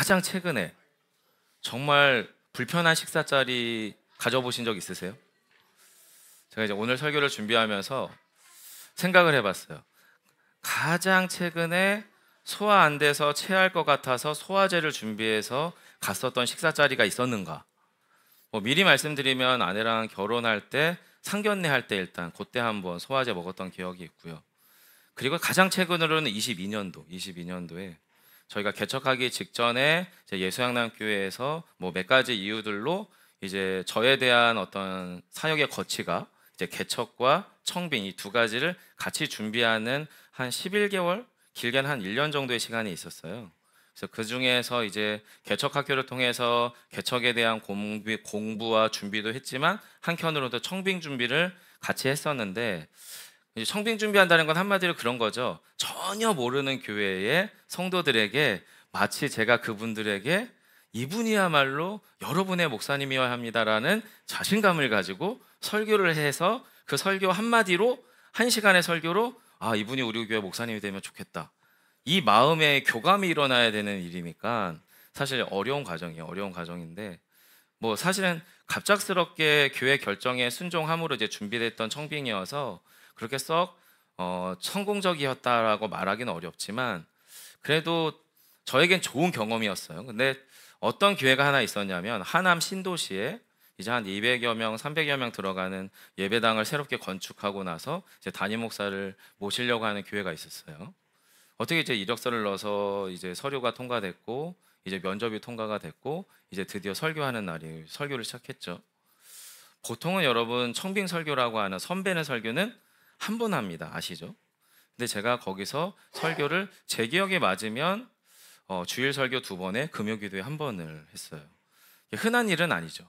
가장 최근에 정말 불편한 식사 자리 가져보신 적 있으세요? 제가 이제 오늘 설교를 준비하면서 생각을 해봤어요. 가장 최근에 소화 안 돼서 체할 것 같아서 소화제를 준비해서 갔었던 식사 자리가 있었는가? 미리 말씀드리면 아내랑 결혼할 때 상견례 할 때 일단 그때 한번 소화제 먹었던 기억이 있고요. 그리고 가장 최근으로는 22년도에 저희가 개척하기 직전에 예수양남교회에서 몇 가지 이유들로 이제 저에 대한 어떤 사역의 거치가 이제 개척과 청빙 이 두 가지를 같이 준비하는 한 11개월, 길게는 한 1년 정도의 시간이 있었어요. 그래서 그 중에서 이제 개척학교를 통해서 개척에 대한 공부와 준비도 했지만 한편으로도 청빙 준비를 같이 했었는데, 청빙 준비한다는 건 한마디로 그런 거죠. 전혀 모르는 교회의 성도들에게 마치 제가 그분들에게 이분이야말로 여러분의 목사님이어야 합니다라는 자신감을 가지고 설교를 해서 그 설교 한마디로, 한 시간의 설교로 이분이 우리 교회 목사님이 되면 좋겠다, 이 마음의 교감이 일어나야 되는 일이니까 사실 어려운 과정인데, 사실은 갑작스럽게 교회 결정에 순종함으로 이제 준비됐던 청빙이어서 그렇게 썩 성공적이었다라고 말하기는 어렵지만 그래도 저에겐 좋은 경험이었어요. 근데 어떤 교회가 하나 있었냐면, 하남 신도시에 이제 한 200여 명, 300여 명 들어가는 예배당을 새롭게 건축하고 나서 이제 담임 목사를 모시려고 하는 교회가 있었어요. 어떻게 이제 이력서를 넣어서 이제 서류가 통과됐고 이제 면접이 통과가 됐고 이제 드디어 설교하는 날이 설교를 시작했죠. 보통은 여러분 청빙 설교라고 하는 선배는 설교는 한 번 합니다. 아시죠? 근데 제가 거기서 설교를 제 기억에 맞으면 주일 설교 2번에 금요 기도회 1번을 했어요. 흔한 일은 아니죠.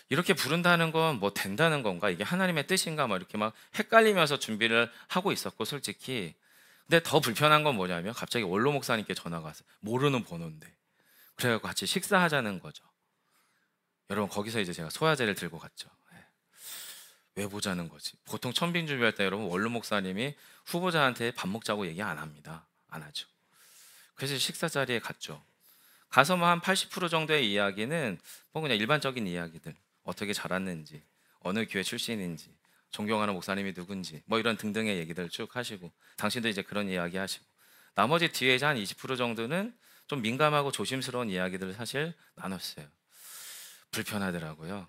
이렇게 부른다는 건 된다는 건가? 이게 하나님의 뜻인가? 이렇게 막 헷갈리면서 준비를 하고 있었고, 솔직히. 근데 더 불편한 건 뭐냐면 갑자기 원로 목사님께 전화가 왔어요. 모르는 번호인데. 그래갖고 같이 식사하자는 거죠. 여러분, 거기서 이제 제가 소화제를 들고 갔죠. 왜 보자는 거지? 보통 청빙 준비할 때 여러분 원로 목사님이 후보자한테 밥 먹자고 얘기 안 합니다. 안 하죠. 그래서 식사 자리에 갔죠. 가서 한 80% 정도의 이야기는 그냥 일반적인 이야기들, 어떻게 자랐는지, 어느 교회 출신인지, 존경하는 목사님이 누군지, 이런 등등의 얘기들 쭉 하시고, 당신도 이제 그런 이야기 하시고, 나머지 뒤에 한 20% 정도는 좀 민감하고 조심스러운 이야기들을 사실 나눴어요. 불편하더라고요.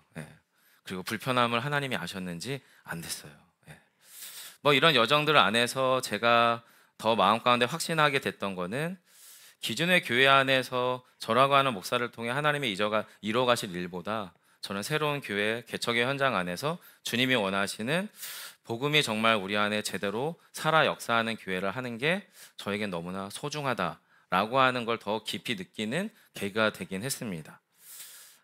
그리고 불편함을 하나님이 아셨는지 안 됐어요. 이런 여정들 안에서 제가 더 마음 가운데 확신하게 됐던 거는, 기존의 교회 안에서 저라고 하는 목사를 통해 하나님이 이뤄가실 일보다 저는 새로운 교회 개척의 현장 안에서 주님이 원하시는 복음이 정말 우리 안에 제대로 살아 역사하는 교회를 하는 게 저에겐 너무나 소중하다라고 하는 걸 더 깊이 느끼는 계기가 되긴 했습니다.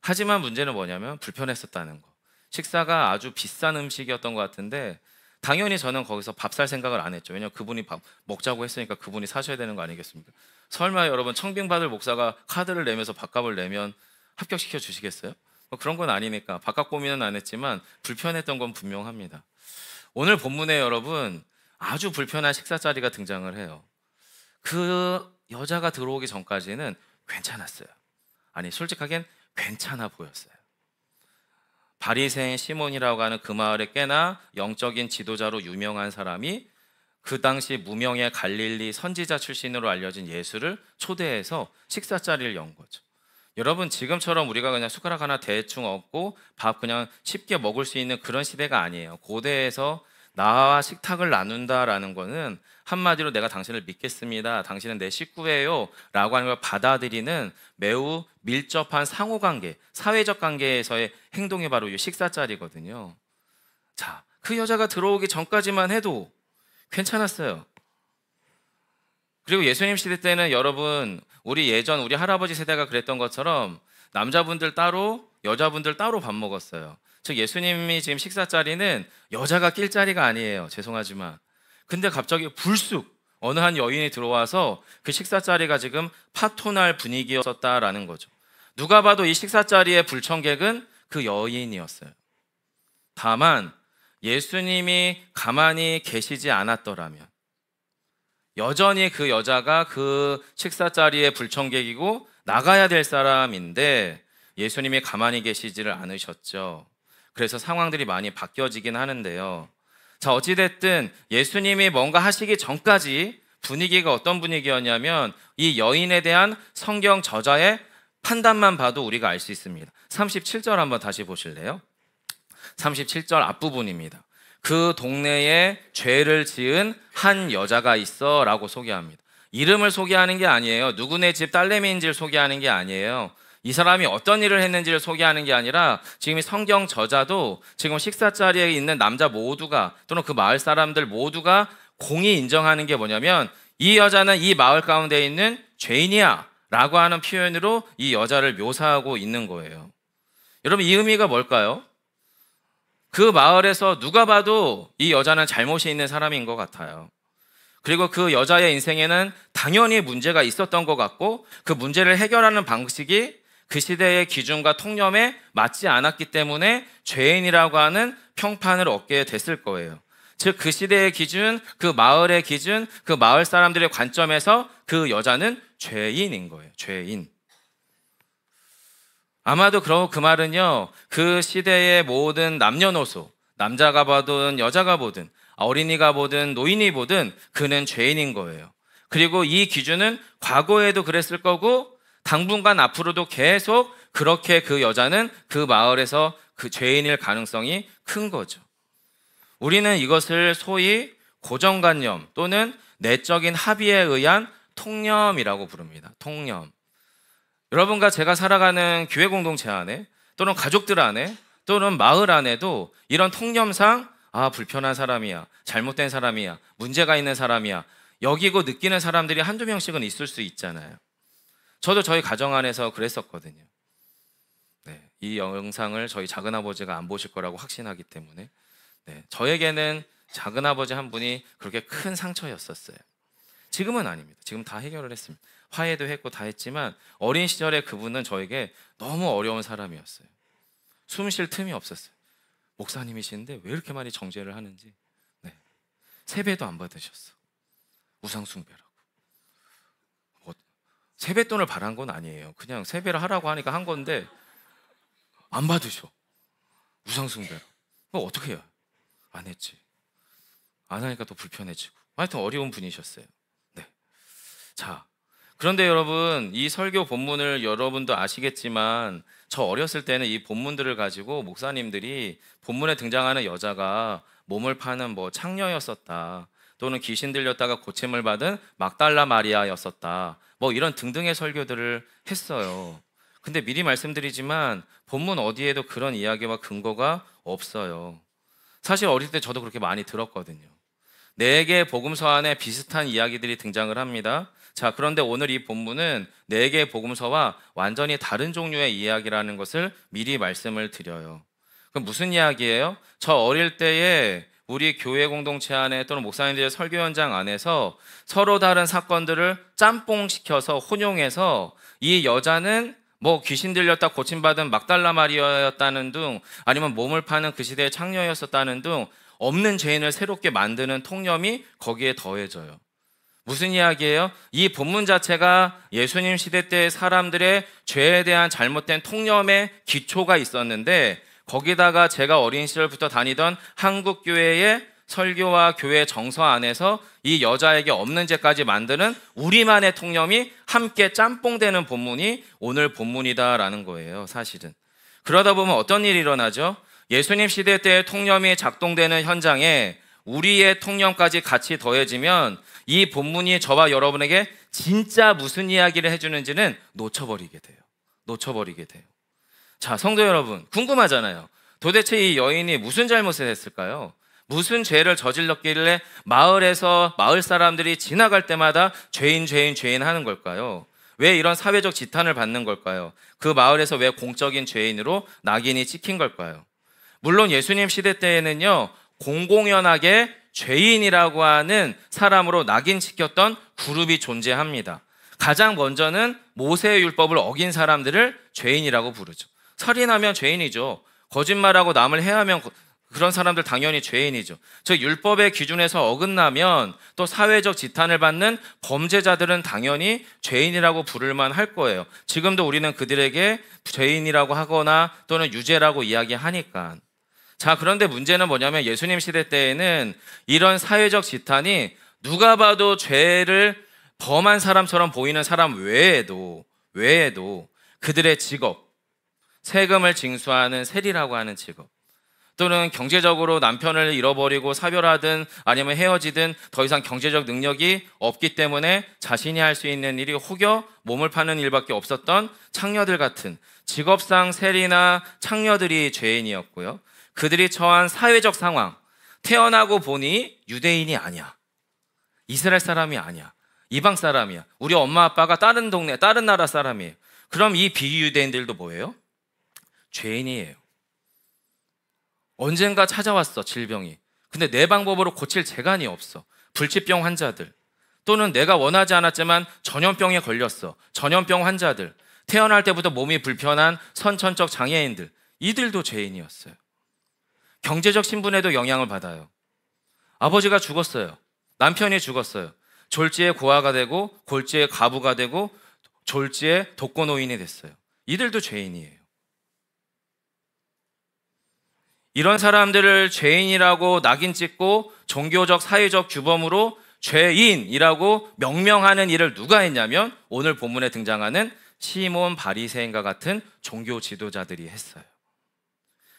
하지만 문제는 뭐냐면 불편했었다는 거. 식사가 아주 비싼 음식이었던 것 같은데 당연히 저는 거기서 밥 살 생각을 안 했죠. 왜냐하면 그분이 밥 먹자고 했으니까 그분이 사셔야 되는 거 아니겠습니까? 설마 여러분 청빙받을 목사가 카드를 내면서 밥값을 내면 합격시켜 주시겠어요? 그런 건 아니니까 바깥 고민은 안 했지만 불편했던 건 분명합니다. 오늘 본문에 여러분 아주 불편한 식사 자리가 등장을 해요. 그 여자가 들어오기 전까지는 괜찮았어요. 아니, 솔직하겐 괜찮아 보였어요. 바리새인 시몬이라고 하는 그 마을의 꽤나 영적인 지도자로 유명한 사람이 그 당시 무명의 갈릴리 선지자 출신으로 알려진 예수를 초대해서 식사 자리를 연 거죠. 여러분, 지금처럼 우리가 그냥 숟가락 하나 대충 얹고 밥 그냥 쉽게 먹을 수 있는 그런 시대가 아니에요. 고대에서 나와 식탁을 나눈다라는 거는 한마디로 내가 당신을 믿겠습니다, 당신은 내 식구예요 라고 하는 걸 받아들이는 매우 밀접한 상호관계, 사회적 관계에서의 행동이 바로 이 식사 자리거든요. 자, 그 여자가 들어오기 전까지만 해도 괜찮았어요. 그리고 예수님 시대 때는 여러분 우리 할아버지 세대가 그랬던 것처럼 남자분들 따로 여자분들 따로 밥 먹었어요. 즉 예수님이 지금 식사 자리는 여자가 낄 자리가 아니에요. 죄송하지만. 근데 갑자기 불쑥 어느 한 여인이 들어와서 그 식사 자리가 지금 파토날 분위기였었다라는 거죠. 누가 봐도 이 식사 자리의 불청객은 그 여인이었어요. 다만 예수님이 가만히 계시지 않았더라면, 여전히 그 여자가 그 식사 자리에 불청객이고 나가야 될 사람인데 예수님이 가만히 계시지를 않으셨죠. 그래서 상황들이 많이 바뀌어지긴 하는데요. 자, 어찌됐든 예수님이 뭔가 하시기 전까지 분위기가 어떤 분위기였냐면 이 여인에 대한 성경 저자의 판단만 봐도 우리가 알 수 있습니다. 37절 한번 다시 보실래요? 37절 앞부분입니다. 그 동네에 죄를 지은 한 여자가 있어 라고 소개합니다. 이름을 소개하는 게 아니에요. 누구네 집 딸내미인지를 소개하는 게 아니에요. 이 사람이 어떤 일을 했는지를 소개하는 게 아니라 지금 이 성경 저자도 지금 식사 자리에 있는 남자 모두가 또는 그 마을 사람들 모두가 공히 인정하는 게 뭐냐면 이 여자는 이 마을 가운데 있는 죄인이야 라고 하는 표현으로 이 여자를 묘사하고 있는 거예요. 여러분, 이 의미가 뭘까요? 그 마을에서 누가 봐도 이 여자는 잘못이 있는 사람인 것 같아요. 그리고 그 여자의 인생에는 당연히 문제가 있었던 것 같고 그 문제를 해결하는 방식이 그 시대의 기준과 통념에 맞지 않았기 때문에 죄인이라고 하는 평판을 얻게 됐을 거예요. 즉 그 시대의 기준, 그 마을의 기준, 그 마을 사람들의 관점에서 그 여자는 죄인인 거예요. 죄인. 아마도 그 말은요, 그 시대의 모든 남녀노소, 남자가 보든 여자가 보든 어린이가 보든 노인이 보든 그는 죄인인 거예요. 그리고 이 기준은 과거에도 그랬을 거고 당분간 앞으로도 계속 그렇게 그 여자는 그 마을에서 그 죄인일 가능성이 큰 거죠. 우리는 이것을 소위 고정관념 또는 내적인 합의에 의한 통념이라고 부릅니다. 통념. 여러분과 제가 살아가는 교회 공동체 안에 또는 가족들 안에 또는 마을 안에도 이런 통념상 불편한 사람이야, 잘못된 사람이야, 문제가 있는 사람이야 여기고 느끼는 사람들이 한두 명씩은 있을 수 있잖아요. 저도 저희 가정 안에서 그랬었거든요. 네, 이 영상을 저희 작은아버지가 안 보실 거라고 확신하기 때문에 저에게는 작은아버지 한 분이 그렇게 큰 상처였었어요. 지금은 아닙니다. 지금 다 해결을 했습니다. 화해도 했고 다 했지만 어린 시절에 그분은 저에게 너무 어려운 사람이었어요. 숨 쉴 틈이 없었어요. 목사님이시는데 왜 이렇게 많이 정죄를 하는지. 세배도 안 받으셨어. 우상숭배라고. 세뱃돈을 바란 건 아니에요. 그냥 세배를 하라고 하니까 한 건데 안 받으셔. 우상숭배라고. 그럼 어떻게 해요? 안 했지. 안 하니까 또 불편해지고. 하여튼 어려운 분이셨어요. 자, 그런데 여러분, 이 설교 본문을 여러분도 아시겠지만 저 어렸을 때는 이 본문들을 가지고 목사님들이 본문에 등장하는 여자가 몸을 파는 창녀였었다, 또는 귀신 들렸다가 고침을 받은 막달라 마리아였었다, 이런 등등의 설교들을 했어요. 근데 미리 말씀드리지만 본문 어디에도 그런 이야기와 근거가 없어요. 사실 어릴 때 저도 그렇게 많이 들었거든요. 4개의 복음서 안에 비슷한 이야기들이 등장을 합니다. 자, 그런데 오늘 이 본문은 4개의 복음서와 완전히 다른 종류의 이야기라는 것을 미리 말씀을 드려요. 그럼 무슨 이야기예요? 저 어릴 때에 우리 교회 공동체 안에 또는 목사님들의 설교 현장 안에서 서로 다른 사건들을 짬뽕시켜서 혼용해서 이 여자는 귀신 들렸다 고침받은 막달라 마리아였다는 등 아니면 몸을 파는 그 시대의 창녀였었다는 등 없는 죄인을 새롭게 만드는 통념이 거기에 더해져요. 무슨 이야기예요? 이 본문 자체가 예수님 시대 때 사람들의 죄에 대한 잘못된 통념의 기초가 있었는데 거기다가 제가 어린 시절부터 다니던 한국교회의 설교와 교회 정서 안에서 이 여자에게 없는 죄까지 만드는 우리만의 통념이 함께 짬뽕되는 본문이 오늘 본문이다라는 거예요, 사실은. 그러다 보면 어떤 일이 일어나죠? 예수님 시대 때의 통념이 작동되는 현장에 우리의 통념까지 같이 더해지면 이 본문이 저와 여러분에게 진짜 무슨 이야기를 해주는지는 놓쳐버리게 돼요. 자, 성도 여러분, 궁금하잖아요. 도대체 이 여인이 무슨 잘못을 했을까요? 무슨 죄를 저질렀길래 마을에서 마을 사람들이 지나갈 때마다 죄인 하는 걸까요? 왜 이런 사회적 지탄을 받는 걸까요? 그 마을에서 왜 공적인 죄인으로 낙인이 찍힌 걸까요? 물론 예수님 시대 때에는요, 공공연하게 죄인이라고 하는 사람으로 낙인 찍혔던 그룹이 존재합니다. 가장 먼저는 모세의 율법을 어긴 사람들을 죄인이라고 부르죠. 살인하면 죄인이죠. 거짓말하고 남을 해하면 그런 사람들 당연히 죄인이죠. 즉 율법의 기준에서 어긋나면 또 사회적 지탄을 받는 범죄자들은 당연히 죄인이라고 부를만 할 거예요. 지금도 우리는 그들에게 죄인이라고 하거나 또는 유죄라고 이야기하니까. 자, 그런데 문제는 뭐냐면 예수님 시대 때에는 이런 사회적 지탄이 누가 봐도 죄를 범한 사람처럼 보이는 사람 외에도 그들의 직업, 세금을 징수하는 세리라고 하는 직업, 또는 경제적으로 남편을 잃어버리고 사별하든 아니면 헤어지든 더 이상 경제적 능력이 없기 때문에 자신이 할 수 있는 일이 혹여 몸을 파는 일밖에 없었던 창녀들 같은 직업상 세리나 창녀들이 죄인이었고요. 그들이 처한 사회적 상황, 태어나고 보니 유대인이 아니야, 이스라엘 사람이 아니야, 이방 사람이야, 우리 엄마 아빠가 다른 동네 다른 나라 사람이에요. 그럼 이 비유대인들도 뭐예요? 죄인이에요. 언젠가 찾아왔어, 질병이. 근데 내 방법으로 고칠 재간이 없어. 불치병 환자들, 또는 내가 원하지 않았지만 전염병에 걸렸어, 전염병 환자들, 태어날 때부터 몸이 불편한 선천적 장애인들, 이들도 죄인이었어요. 경제적 신분에도 영향을 받아요. 아버지가 죽었어요. 남편이 죽었어요. 졸지에 고아가 되고 골지에 가부가 되고 졸지에 독거노인이 됐어요. 이들도 죄인이에요. 이런 사람들을 죄인이라고 낙인 찍고 종교적 사회적 규범으로 죄인이라고 명명하는 일을 누가 했냐면 오늘 본문에 등장하는 시몬 바리새인과 같은 종교 지도자들이 했어요.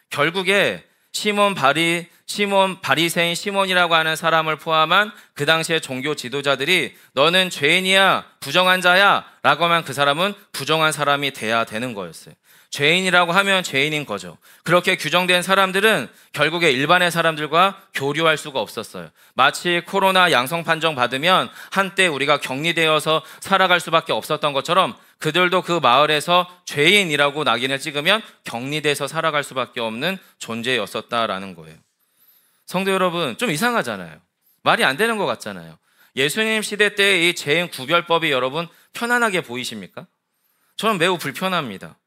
결국에 시몬 바리새인 시몬이라고 하는 사람을 포함한 그 당시의 종교 지도자들이 너는 죄인이야, 부정한 자야 라고 하면 그 사람은 부정한 사람이 돼야 되는 거였어요. 죄인이라고 하면 죄인인 거죠. 그렇게 규정된 사람들은 결국에 일반의 사람들과 교류할 수가 없었어요. 마치 코로나 양성 판정 받으면 한때 우리가 격리되어서 살아갈 수밖에 없었던 것처럼 그들도 그 마을에서 죄인이라고 낙인을 찍으면 격리돼서 살아갈 수밖에 없는 존재였었다라는 거예요. 성도 여러분, 좀 이상하잖아요. 말이 안 되는 것 같잖아요. 예수님 시대 때 이 죄인 구별법이 여러분 편안하게 보이십니까? 저는 매우 불편합니다.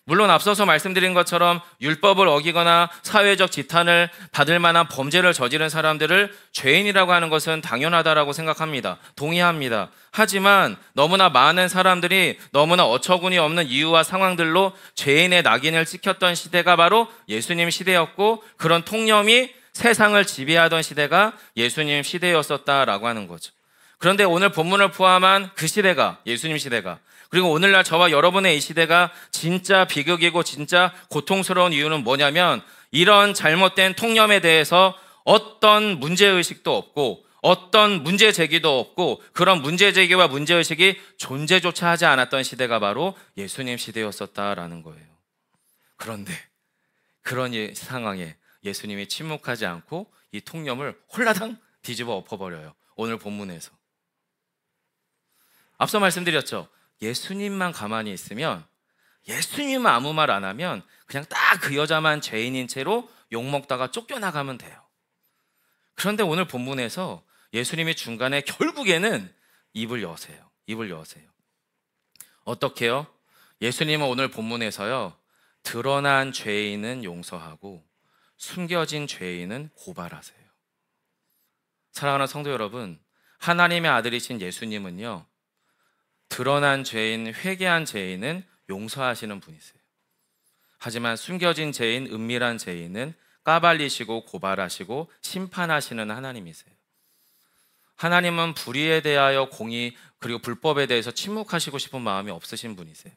물론 앞서서 말씀드린 것처럼 율법을 어기거나 사회적 지탄을 받을 만한 범죄를 저지른 사람들을 죄인이라고 하는 것은 당연하다라고 생각합니다. 동의합니다. 하지만 너무나 많은 사람들이 너무나 어처구니 없는 이유와 상황들로 죄인의 낙인을 찍혔던 시대가 바로 예수님 시대였고, 그런 통념이 세상을 지배하던 시대가 예수님 시대였었다라고 하는 거죠. 그런데 오늘 본문을 포함한 그 시대가, 예수님 시대가, 그리고 오늘날 저와 여러분의 이 시대가 진짜 비극이고 진짜 고통스러운 이유는 뭐냐면 이런 잘못된 통념에 대해서 어떤 문제의식도 없고 어떤 문제 제기도 없고 그런 문제 제기와 문제의식이 존재조차 하지 않았던 시대가 바로 예수님 시대였었다라는 거예요. 그런데 그런 상황에 예수님이 침묵하지 않고 이 통념을 홀라당 뒤집어 엎어버려요. 오늘 본문에서. 앞서 말씀드렸죠. 예수님만 가만히 있으면, 예수님만 아무 말 안 하면 그냥 딱 그 여자만 죄인인 채로 욕먹다가 쫓겨나가면 돼요. 그런데 오늘 본문에서 예수님이 중간에 결국에는 입을 여세요. 입을 여세요. 어떻게요? 예수님은 오늘 본문에서요, 드러난 죄인은 용서하고 숨겨진 죄인은 고발하세요. 사랑하는 성도 여러분, 하나님의 아들이신 예수님은요, 드러난 죄인, 회개한 죄인은 용서하시는 분이세요. 하지만 숨겨진 죄인, 은밀한 죄인은 까발리시고 고발하시고 심판하시는 하나님이세요. 하나님은 불의에 대하여 공의 그리고 불법에 대해서 침묵하시고 싶은 마음이 없으신 분이세요.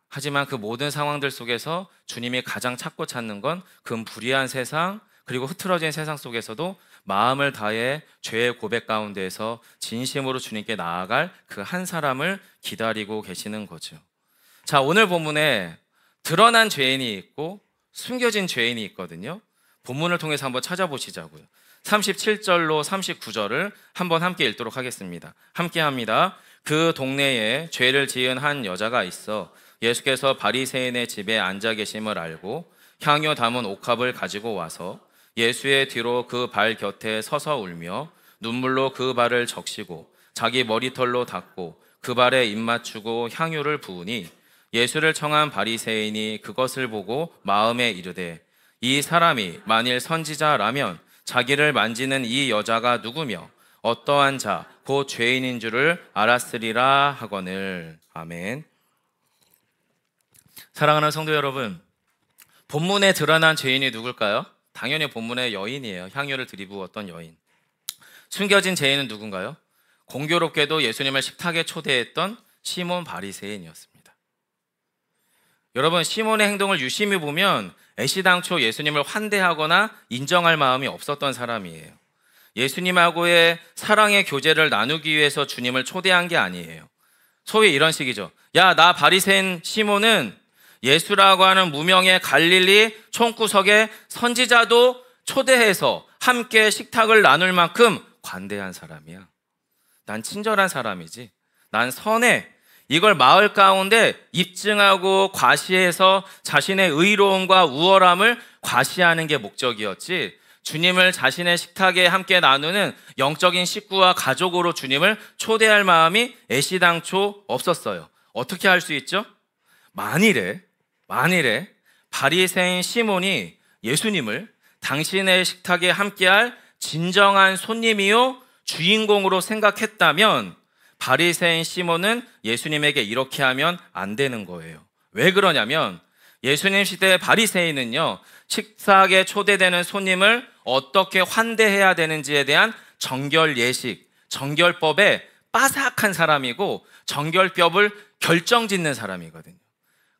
하지만 그 모든 상황들 속에서 주님이 가장 찾고 찾는 건 그 불의한 세상 그리고 흐트러진 세상 속에서도 마음을 다해 죄의 고백 가운데에서 진심으로 주님께 나아갈 그 한 사람을 기다리고 계시는 거죠. 자, 오늘 본문에 드러난 죄인이 있고 숨겨진 죄인이 있거든요. 본문을 통해서 한번 찾아보시자고요. 37절로 39절을 한번 함께 읽도록 하겠습니다. 함께 합니다. 그 동네에 죄를 지은 한 여자가 있어 예수께서 바리새인의 집에 앉아 계심을 알고 향유 담은 옥합을 가지고 와서 예수의 뒤로 그 발 곁에 서서 울며 눈물로 그 발을 적시고 자기 머리털로 닦고 그 발에 입 맞추고 향유를 부으니 예수를 청한 바리새인이 그것을 보고 마음에 이르되 이 사람이 만일 선지자라면 자기를 만지는 이 여자가 누구며 어떠한 자, 곧 죄인인 줄을 알았으리라 하거늘. 아멘. 사랑하는 성도 여러분, 본문에 드러난 죄인이 누굴까요? 당연히 본문의 여인이에요. 향유를 들이부었던 여인. 숨겨진 죄인은 누군가요? 공교롭게도 예수님을 식탁에 초대했던 시몬 바리새인이었습니다. 여러분, 시몬의 행동을 유심히 보면 애시당초 예수님을 환대하거나 인정할 마음이 없었던 사람이에요. 예수님하고의 사랑의 교제를 나누기 위해서 주님을 초대한 게 아니에요. 소위 이런 식이죠. 야, 나 바리새인 시몬은 예수라고 하는 무명의 갈릴리 총구석에 선지자도 초대해서 함께 식탁을 나눌 만큼 관대한 사람이야. 난 친절한 사람이지. 난 선해. 이걸 마을 가운데 입증하고 과시해서 자신의 의로움과 우월함을 과시하는 게 목적이었지, 주님을 자신의 식탁에 함께 나누는 영적인 식구와 가족으로 주님을 초대할 마음이 애시당초 없었어요. 어떻게 할 수 있죠? 만일에 바리새인 시몬이 예수님을 당신의 식탁에 함께할 진정한 손님이요 주인공으로 생각했다면 바리새인 시몬은 예수님에게 이렇게 하면 안 되는 거예요. 왜 그러냐면 예수님 시대의 바리새인은요, 식사에 초대되는 손님을 어떻게 환대해야 되는지에 대한 정결 예식, 정결법에 빠삭한 사람이고 정결법을 결정짓는 사람이거든요.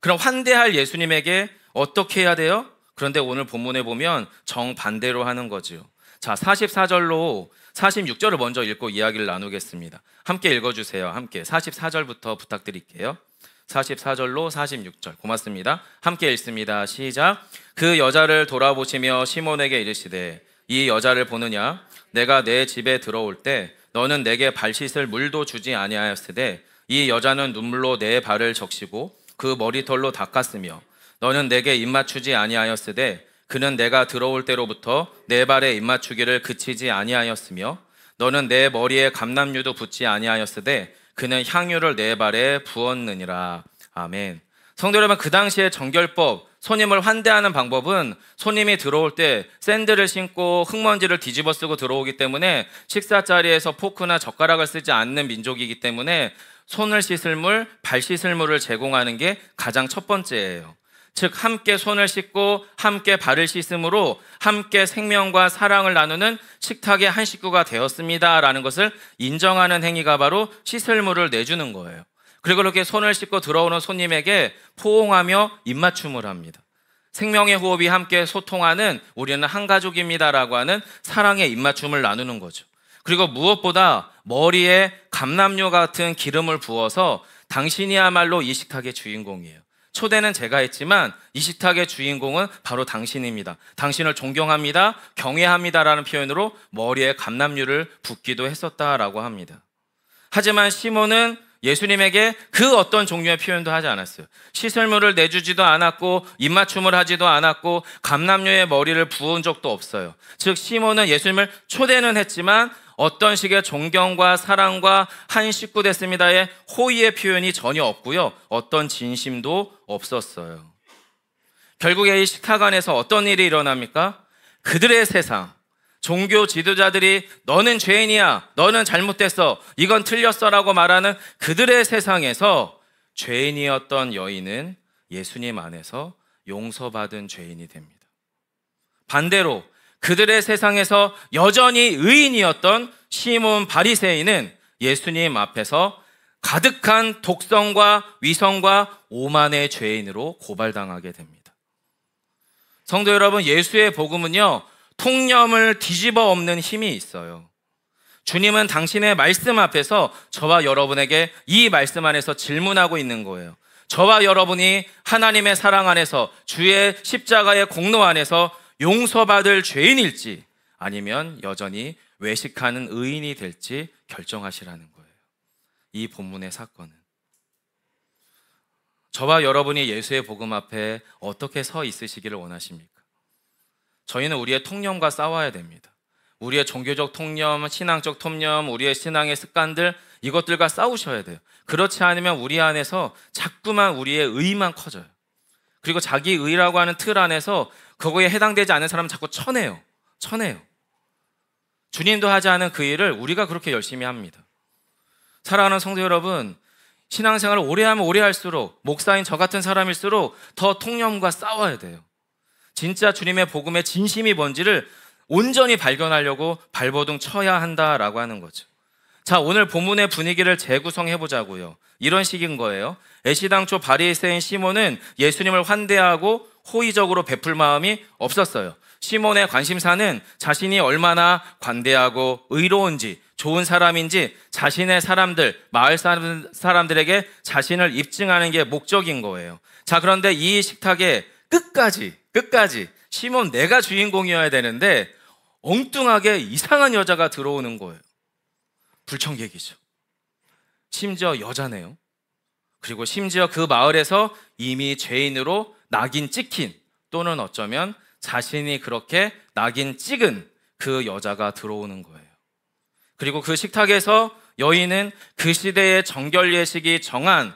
그럼 환대할 예수님에게 어떻게 해야 돼요? 그런데 오늘 본문에 보면 정반대로 하는 거죠. 자, 44절로 46절을 먼저 읽고 이야기를 나누겠습니다. 함께 읽어주세요. 함께 44절부터 부탁드릴게요. 44절로 46절 고맙습니다. 함께 읽습니다. 시작. 그 여자를 돌아보시며 시몬에게 이르시되 이 여자를 보느냐? 내가 내 집에 들어올 때 너는 내게 발 씻을 물도 주지 아니하였으되 이 여자는 눈물로 내 발을 적시고 그 머리털로 닦았으며 너는 내게 입맞추지 아니하였으되 그는 내가 들어올 때로부터 내 발에 입맞추기를 그치지 아니하였으며 너는 내 머리에 감람유도 붓지 아니하였으되 그는 향유를 내 발에 부었느니라. 아멘. 성도 여러분, 그 당시의 정결법, 손님을 환대하는 방법은 손님이 들어올 때 샌들을 신고 흙먼지를 뒤집어 쓰고 들어오기 때문에 식사 자리에서 포크나 젓가락을 쓰지 않는 민족이기 때문에 손을 씻을 물, 발 씻을 물을 제공하는 게 가장 첫 번째예요. 즉 함께 손을 씻고 함께 발을 씻음으로 함께 생명과 사랑을 나누는 식탁의 한 식구가 되었습니다라는 것을 인정하는 행위가 바로 씻을 물을 내주는 거예요. 그리고 그렇게 손을 씻고 들어오는 손님에게 포옹하며 입맞춤을 합니다. 생명의 호흡이 함께 소통하는 우리는 한 가족입니다라고 하는 사랑의 입맞춤을 나누는 거죠. 그리고 무엇보다 머리에 감람유 같은 기름을 부어서 당신이야말로 이 식탁의 주인공이에요. 초대는 제가 했지만 이 식탁의 주인공은 바로 당신입니다. 당신을 존경합니다, 경외합니다라는 표현으로 머리에 감람유를 붓기도 했었다라고 합니다. 하지만 시몬은 예수님에게 그 어떤 종류의 표현도 하지 않았어요. 씻을물을 내주지도 않았고 입맞춤을 하지도 않았고 감람유의 머리를 부은 적도 없어요. 즉 시몬은 예수님을 초대는 했지만 어떤 식의 존경과 사랑과 한 식구 됐습니다의 호의의 표현이 전혀 없고요, 어떤 진심도 없었어요. 결국에 이 식탁 안에서 어떤 일이 일어납니까? 그들의 세상, 종교 지도자들이 너는 죄인이야, 너는 잘못됐어, 이건 틀렸어라고 말하는 그들의 세상에서 죄인이었던 여인은 예수님 안에서 용서받은 죄인이 됩니다. 반대로 그들의 세상에서 여전히 의인이었던 시몬 바리새인은 예수님 앞에서 가득한 독성과 위선과 오만의 죄인으로 고발당하게 됩니다. 성도 여러분, 예수의 복음은요, 통념을 뒤집어 엎는 힘이 있어요. 주님은 당신의 말씀 앞에서 저와 여러분에게 이 말씀 안에서 질문하고 있는 거예요. 저와 여러분이 하나님의 사랑 안에서 주의 십자가의 공로 안에서 용서받을 죄인일지 아니면 여전히 외식하는 의인이 될지 결정하시라는 거예요. 이 본문의 사건은 저와 여러분이 예수의 복음 앞에 어떻게 서 있으시기를 원하십니까? 저희는 우리의 통념과 싸워야 됩니다. 우리의 종교적 통념, 신앙적 통념, 우리의 신앙의 습관들, 이것들과 싸우셔야 돼요. 그렇지 않으면 우리 안에서 자꾸만 우리의 의만 커져요. 그리고 자기 의라고 하는 틀 안에서 그거에 해당되지 않는 사람은 자꾸 쳐내요. 주님도 하지 않은 그 일을 우리가 그렇게 열심히 합니다. 사랑하는 성도 여러분, 신앙생활을 오래 하면 오래 할수록 목사인 저 같은 사람일수록 더 통념과 싸워야 돼요. 진짜 주님의 복음의 진심이 뭔지를 온전히 발견하려고 발버둥 쳐야 한다라고 하는 거죠. 자, 오늘 본문의 분위기를 재구성해 보자고요. 이런 식인 거예요. 애시당초 바리새인 시몬은 예수님을 환대하고 호의적으로 베풀 마음이 없었어요. 시몬의 관심사는 자신이 얼마나 관대하고 의로운지, 좋은 사람인지 자신의 사람들, 마을 사람들에게 자신을 입증하는 게 목적인 거예요. 자, 그런데 이 식탁에 끝까지 시몬 내가 주인공이어야 되는데 엉뚱하게 이상한 여자가 들어오는 거예요. 불청객이죠. 심지어 여자네요. 그리고 심지어 그 마을에서 이미 죄인으로 낙인 찍힌, 또는 어쩌면 자신이 그렇게 낙인 찍은 그 여자가 들어오는 거예요. 그리고 그 식탁에서 여인은 그 시대의 정결 예식이 정한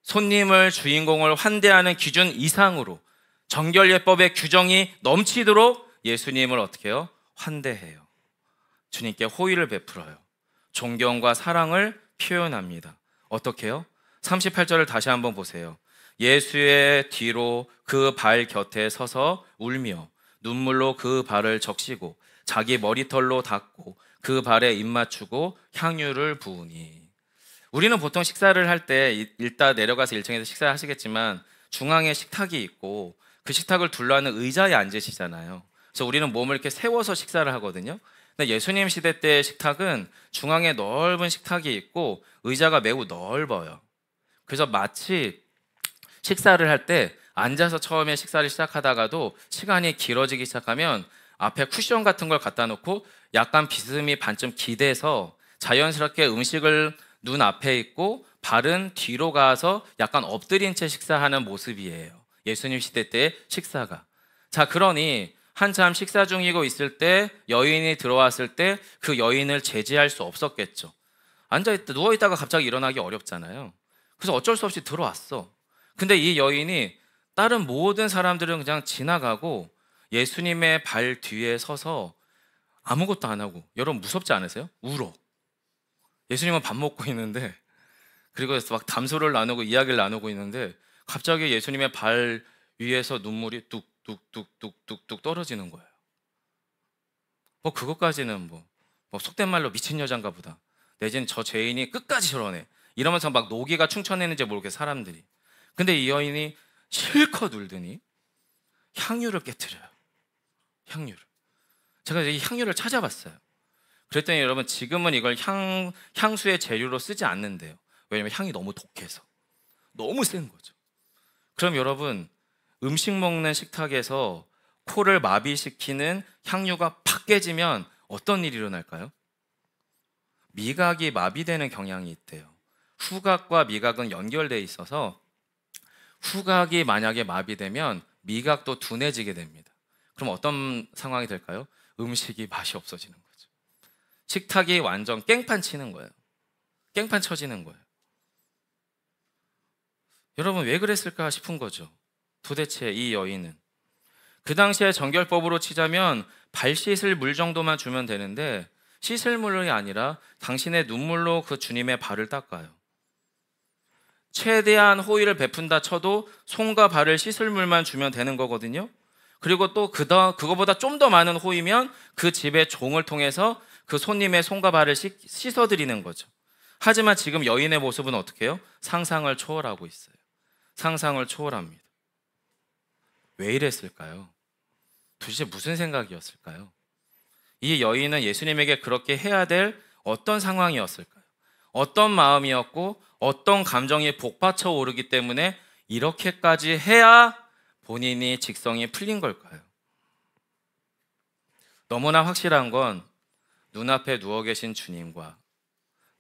손님을, 주인공을 환대하는 기준 이상으로 정결예법의 규정이 넘치도록 예수님을 어떻게 해요? 환대해요. 주님께 호의를 베풀어요. 존경과 사랑을 표현합니다. 어떻게 해요? 38절을 다시 한번 보세요. 예수의 뒤로 그 발 곁에 서서 울며 눈물로 그 발을 적시고 자기 머리털로 닦고 그 발에 입 맞추고 향유를 부으니. 우리는 보통 식사를 할 때 일단 내려가서 1층에서 식사를 하시겠지만 중앙에 식탁이 있고 그 식탁을 둘러앉는 의자에 앉으시잖아요. 그래서 우리는 몸을 이렇게 세워서 식사를 하거든요. 근데 예수님 시대 때 식탁은 중앙에 넓은 식탁이 있고 의자가 매우 넓어요. 그래서 마치 식사를 할 때 앉아서 처음에 식사를 시작하다가도 시간이 길어지기 시작하면 앞에 쿠션 같은 걸 갖다 놓고 약간 비스듬히 반쯤 기대서 자연스럽게 음식을 눈 앞에 있고 발은 뒤로 가서 약간 엎드린 채 식사하는 모습이에요. 예수님 시대 때의 식사가. 자, 그러니 한참 식사 중이고 있을 때 여인이 들어왔을 때 그 여인을 제지할 수 없었겠죠. 앉아있다 누워있다가 갑자기 일어나기 어렵잖아요. 그래서 어쩔 수 없이 들어왔어. 근데 이 여인이 다른 모든 사람들은 그냥 지나가고 예수님의 발 뒤에 서서 아무것도 안 하고, 여러분 무섭지 않으세요? 울어. 예수님은 밥 먹고 있는데, 그리고 막 담소를 나누고 이야기를 나누고 있는데 갑자기 예수님의 발 위에서 눈물이 뚝뚝뚝뚝뚝 떨어지는 거예요. 뭐 그것까지는 뭐 속된 말로 미친 여잔가 보다, 내지는 저 죄인이 끝까지 저러네, 이러면서 막 노기가 충천했는지 모르게 사람들이. 근데 이 여인이 실컷 울더니 향유를 깨트려요. 향유를. 제가 이 향유를 찾아봤어요. 그랬더니 여러분, 지금은 이걸 향수의 재료로 쓰지 않는데요. 왜냐면 향이 너무 독해서, 너무 센 거죠. 그럼 여러분, 음식 먹는 식탁에서 코를 마비시키는 향유가 팍 깨지면 어떤 일이 일어날까요? 미각이 마비되는 경향이 있대요. 후각과 미각은 연결되어 있어서 후각이 만약에 마비되면 미각도 둔해지게 됩니다. 그럼 어떤 상황이 될까요? 음식이 맛이 없어지는 거죠. 식탁이 완전 깽판 치는 거예요. 깽판 쳐지는 거예요. 여러분, 왜 그랬을까 싶은 거죠. 도대체 이 여인은 그 당시에 정결법으로 치자면 발 씻을 물 정도만 주면 되는데 씻을 물이 아니라 당신의 눈물로 그 주님의 발을 닦아요. 최대한 호의를 베푼다 쳐도 손과 발을 씻을 물만 주면 되는 거거든요. 그리고 또 그거보다 좀 더 많은 호의면 그 집의 종을 통해서 그 손님의 손과 발을 씻어드리는 거죠. 하지만 지금 여인의 모습은 어떻게 해요? 상상을 초월하고 있어요. 상상을 초월합니다. 왜 이랬을까요? 도대체 무슨 생각이었을까요? 이 여인은 예수님에게 그렇게 해야 될 어떤 상황이었을까요? 어떤 마음이었고 어떤 감정이 복받쳐 오르기 때문에 이렇게까지 해야 본인이 직성이 풀린 걸까요? 너무나 확실한 건 눈앞에 누워 계신 주님과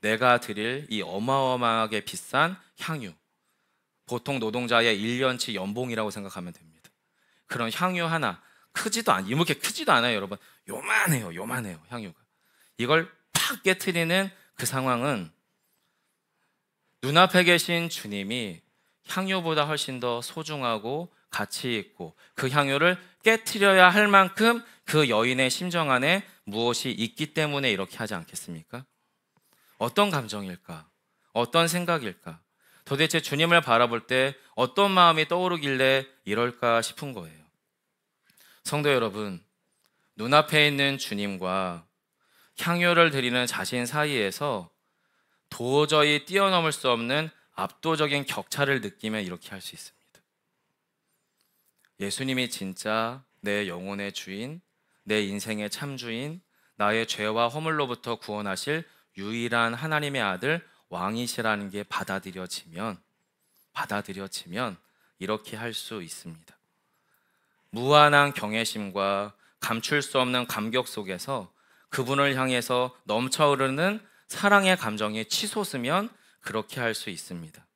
내가 드릴 이 어마어마하게 비싼 향유, 보통 노동자의 1년치 연봉이라고 생각하면 됩니다. 그런 향유 하나, 이렇게 크지도 않아요, 여러분. 요만해요, 향유가. 이걸 팍 깨트리는 그 상황은 눈앞에 계신 주님이 향유보다 훨씬 더 소중하고 가치 있고 그 향유를 깨트려야 할 만큼 그 여인의 심정 안에 무엇이 있기 때문에 이렇게 하지 않겠습니까? 어떤 감정일까? 어떤 생각일까? 도대체 주님을 바라볼 때 어떤 마음이 떠오르길래 이럴까 싶은 거예요. 성도 여러분, 눈앞에 있는 주님과 향유를 드리는 자신 사이에서 도저히 뛰어넘을 수 없는 압도적인 격차를 느끼면 이렇게 할 수 있습니다. 예수님이 진짜 내 영혼의 주인, 내 인생의 참주인, 나의 죄와 허물로부터 구원하실 유일한 하나님의 아들 왕이시라는 게 받아들여지면 이렇게 할 수 있습니다. 무한한 경외심과 감출 수 없는 감격 속에서 그분을 향해서 넘쳐흐르는 사랑의 감정이 치솟으면 그렇게 할 수 있습니다.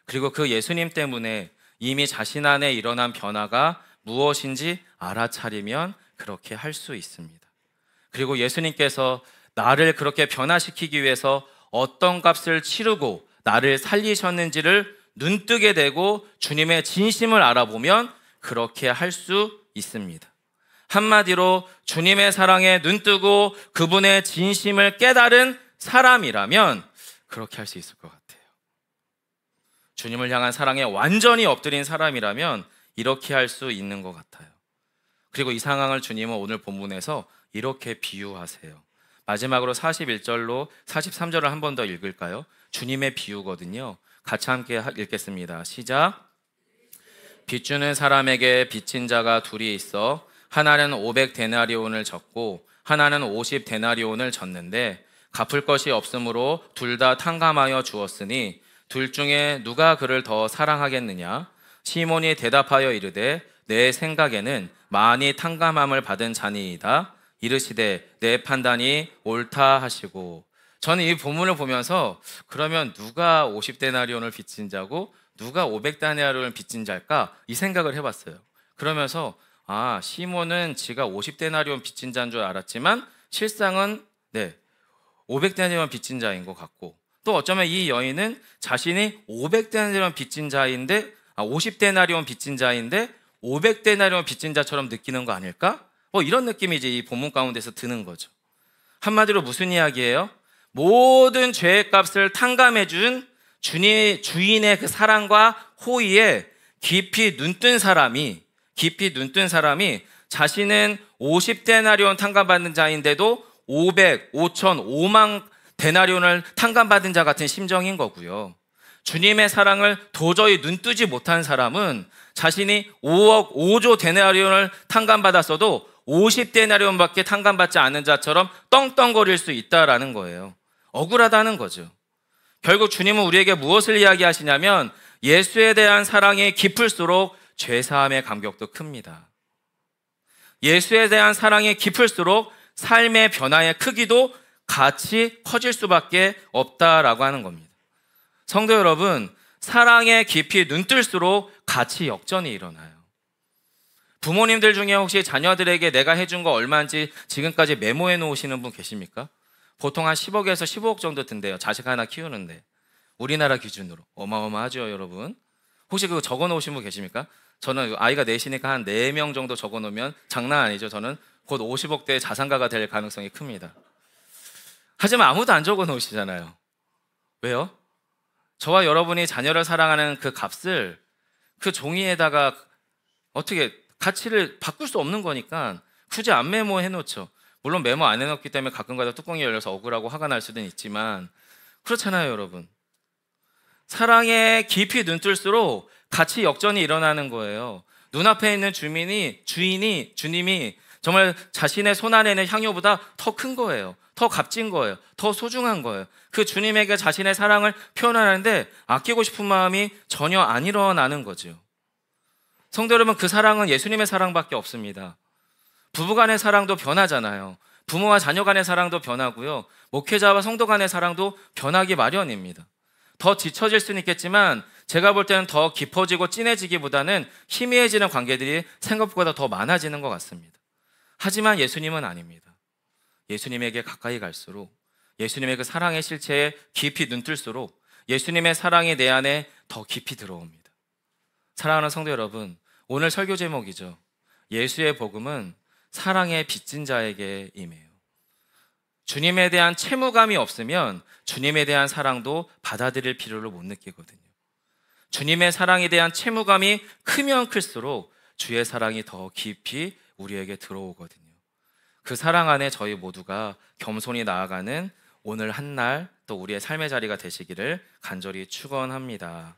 그리고 그 예수님 때문에 이미 자신 안에 일어난 변화가 무엇인지 알아차리면 그렇게 할 수 있습니다. 그리고 예수님께서 나를 그렇게 변화시키기 위해서 어떤 값을 치르고 나를 살리셨는지를 눈뜨게 되고 주님의 진심을 알아보면 그렇게 할 수 있습니다. 한마디로 주님의 사랑에 눈뜨고 그분의 진심을 깨달은 사람이라면 그렇게 할 수 있을 것 같아요. 주님을 향한 사랑에 완전히 엎드린 사람이라면 이렇게 할 수 있는 것 같아요. 그리고 이 상황을 주님은 오늘 본문에서 이렇게 비유하세요. 마지막으로 41절로 43절을 한 번 더 읽을까요? 주님의 비유거든요. 같이 함께 읽겠습니다. 시작. 빚주는 사람에게 빚진 자가 둘이 있어 하나는 500데나리온을 졌고 하나는 50데나리온을 졌는데 갚을 것이 없으므로 둘 다 탕감하여 주었으니 둘 중에 누가 그를 더 사랑하겠느냐? 시몬이 대답하여 이르되 내 생각에는 많이 탕감함을 받은 자니이다. 이르시되 내 판단이 옳다 하시고. 저는 이 본문을 보면서 그러면 누가 50데나리온을 빚진 자고 누가 500데나리온을 빚진 자일까? 이 생각을 해봤어요. 그러면서 시몬은 지가 50데나리온 빚진 자인 줄 알았지만 실상은 500데나리온 빚진 자인 것 같고, 또 어쩌면 이 여인은 자신이 500데나리온 빚진 자인데 50데나리온 빚진 자인데 500데나리온 빚진 자처럼 느끼는 거 아닐까? 이런 느낌이 이제 이 본문 가운데서 드는 거죠. 한마디로 무슨 이야기예요? 모든 죄의 값을 탕감해 준 주인의 그 사랑과 호의에 깊이 눈뜬 사람이 자신은 50데나리온 탕감받는 자인데도 500, 5천, 5만 데나리온을 탕감받은 자 같은 심정인 거고요. 주님의 사랑을 도저히 눈뜨지 못한 사람은 자신이 5억, 5조 데나리온을 탕감받았어도 50데나리온밖에 탕감받지 않은 자처럼 떵떵거릴 수 있다라는 거예요. 억울하다는 거죠. 결국 주님은 우리에게 무엇을 이야기하시냐면 예수에 대한 사랑이 깊을수록 죄사함의 감격도 큽니다. 예수에 대한 사랑이 깊을수록 삶의 변화의 크기도 같이 커질 수밖에 없다라고 하는 겁니다. 성도 여러분, 사랑에 깊이 눈뜰수록 같이 역전이 일어나요. 부모님들 중에 혹시 자녀들에게 내가 해준 거 얼마인지 지금까지 메모해 놓으시는 분 계십니까? 보통 한 10억에서 15억 정도 든대요. 자식 하나 키우는데. 우리나라 기준으로. 어마어마하죠, 여러분. 혹시 그거 적어 놓으신 분 계십니까? 저는 아이가 넷이니까 한 4명 정도 적어 놓으면 장난 아니죠. 저는 곧 50억대의 자산가가 될 가능성이 큽니다. 하지만 아무도 안 적어 놓으시잖아요. 왜요? 저와 여러분이 자녀를 사랑하는 그 값을 그 종이에다가 어떻게 가치를 바꿀 수 없는 거니까 굳이 안 메모해 놓죠. 물론 메모 안 해놓기 때문에 가끔가다 뚜껑이 열려서 억울하고 화가 날 수는 있지만 그렇잖아요, 여러분. 사랑에 깊이 눈뜰수록 같이 역전이 일어나는 거예요. 눈앞에 있는 주님이 정말 자신의 손 안에는 향유보다 더 큰 거예요. 더 값진 거예요. 더 소중한 거예요. 그 주님에게 자신의 사랑을 표현하는데 아끼고 싶은 마음이 전혀 안 일어나는 거죠. 성도 여러분, 그 사랑은 예수님의 사랑밖에 없습니다. 부부간의 사랑도 변하잖아요. 부모와 자녀 간의 사랑도 변하고요. 목회자와 성도 간의 사랑도 변하기 마련입니다. 더 지쳐질 수는 있겠지만 제가 볼 때는 더 깊어지고 진해지기보다는 희미해지는 관계들이 생각보다 더 많아지는 것 같습니다. 하지만 예수님은 아닙니다. 예수님에게 가까이 갈수록, 예수님의 그 사랑의 실체에 깊이 눈뜰수록 예수님의 사랑이 내 안에 더 깊이 들어옵니다. 사랑하는 성도 여러분, 오늘 설교 제목이죠. 예수의 복음은 사랑의 빚진 자에게 임해요. 주님에 대한 채무감이 없으면 주님에 대한 사랑도 받아들일 필요를 못 느끼거든요. 주님의 사랑에 대한 채무감이 크면 클수록 주의 사랑이 더 깊이 우리에게 들어오거든요. 그 사랑 안에 저희 모두가 겸손히 나아가는 오늘 한 날 또 우리의 삶의 자리가 되시기를 간절히 축원합니다.